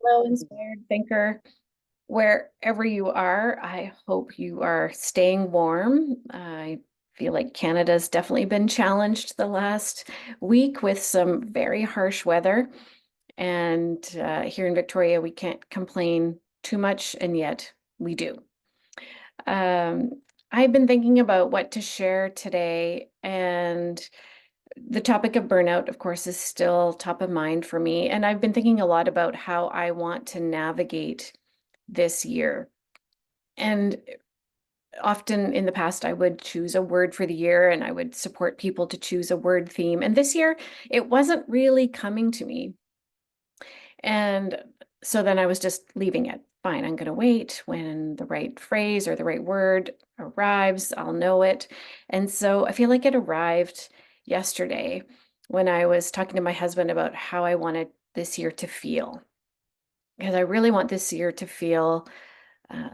Hello, inspired thinker. Wherever you are, I hope you are staying warm. I feel like Canada's definitely been challenged the last week with some very harsh weather. And here in Victoria, we can't complain too much, and yet we do. I've been thinking about what to share today, and the topic of burnout, of course, is still top of mind for me. And I've been thinking a lot about how I want to navigate this year. And often in the past, I would choose a word for the year and I would support people to choose a word theme. And this year, it wasn't really coming to me. And so then I was just leaving it. Fine, I'm going to wait when the right phrase or the right word arrives, I'll know it. And so I feel like it arrived yesterday when I was talking to my husband about how I wanted this year to feel. Because I really want this year to feel uh,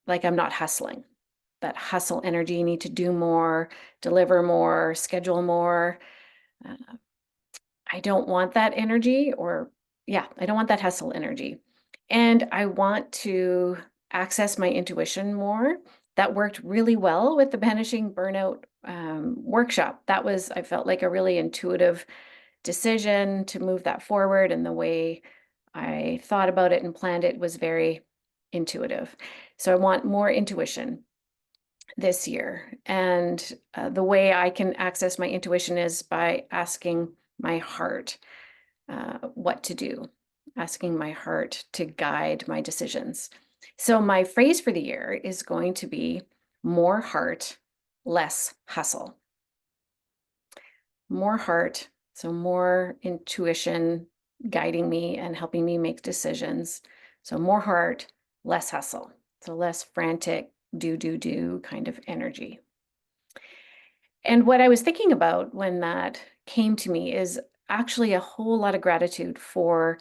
like I'm not hustling. That hustle energy, need to do more, deliver more, schedule more. Uh, I don't want that energy, or yeah, I don't want that hustle energy. And I want to access my intuition more. That worked really well with the Banishing Burnout workshop. I felt like a really intuitive decision to move that forward. And the way I thought about it and planned it was very intuitive. So I want more intuition this year. And the way I can access my intuition is by asking my heart what to do, asking my heart to guide my decisions. So, my phrase for the year is going to be more heart, less hustle. More heart, so more intuition guiding me and helping me make decisions. So, more heart, less hustle. So, less frantic, do kind of energy. And what I was thinking about when that came to me is actually a whole lot of gratitude for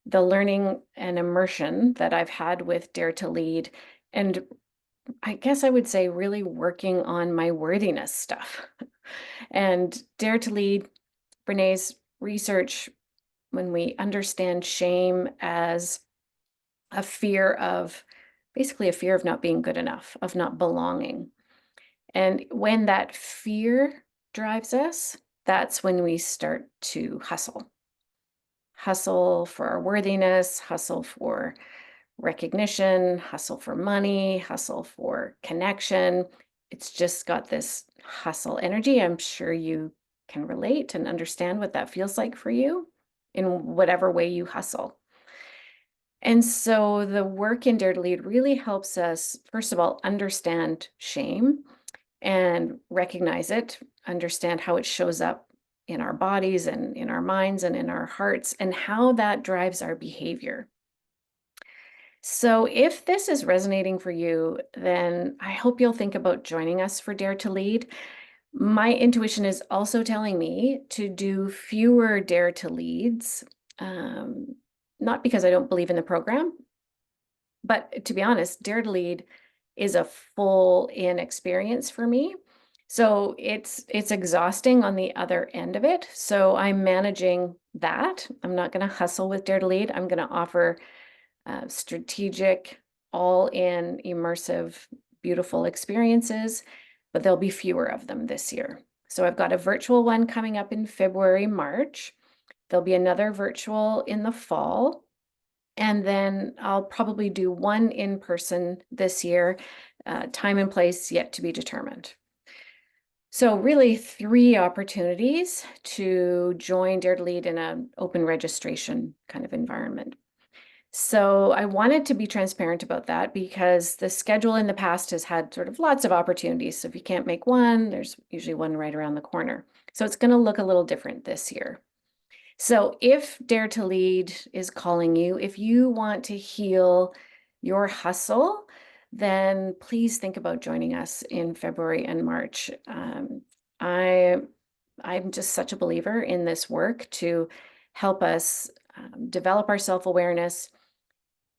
the learning and immersion that I've had with Dare to Lead. And I guess I would say really working on my worthiness stuff. And Dare to Lead, Brené's research, when we understand shame as a fear of, basically a fear of not being good enough, of not belonging. And when that fear drives us, that's when we start to hustle. Hustle for our worthiness, hustle for recognition, hustle for money, hustle for connection. It's just got this hustle energy. I'm sure you can relate and understand what that feels like for you in whatever way you hustle. And so the work in Dare to Lead really helps us, first of all, understand shame and recognize it, understand how it shows up in our bodies and in our minds and in our hearts, and how that drives our behavior. So, if this is resonating for you, then I hope you'll think about joining us for Dare to Lead. My intuition is also telling me to do fewer Dare to Leads, not because I don't believe in the program, but to be honest, Dare to Lead is a full in experience for me. So it's exhausting on the other end of it. So I'm managing that. I'm not going to hustle with Dare to Lead. I'm going to offer strategic, all in, immersive, beautiful experiences, but there'll be fewer of them this year. So I've got a virtual one coming up in February, March. There'll be another virtual in the fall. And then I'll probably do one in person this year, time and place yet to be determined. So really 3 opportunities to join Dare to Lead in an open registration kind of environment. So I wanted to be transparent about that because the schedule in the past has had sort of lots of opportunities. So if you can't make one, there's usually one right around the corner. So it's going to look a little different this year. So if Dare to Lead is calling you, if you want to heal your hustle, then please think about joining us in February and March. I, I'm just such a believer in this work to help us develop our self-awareness,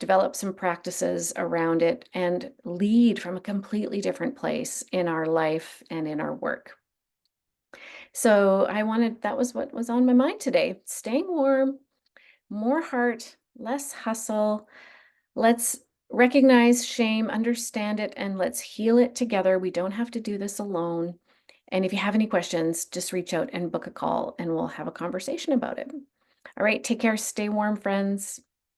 develop some practices around it, and lead from a completely different place in our life and in our work. So that was what was on my mind today. Staying warm, More heart, less hustle. Let's recognize shame, understand it, and let's heal it together. We don't have to do this alone. And if you have any questions, just reach out and book a call and we'll have a conversation about it. All right, take care. Stay warm, friends.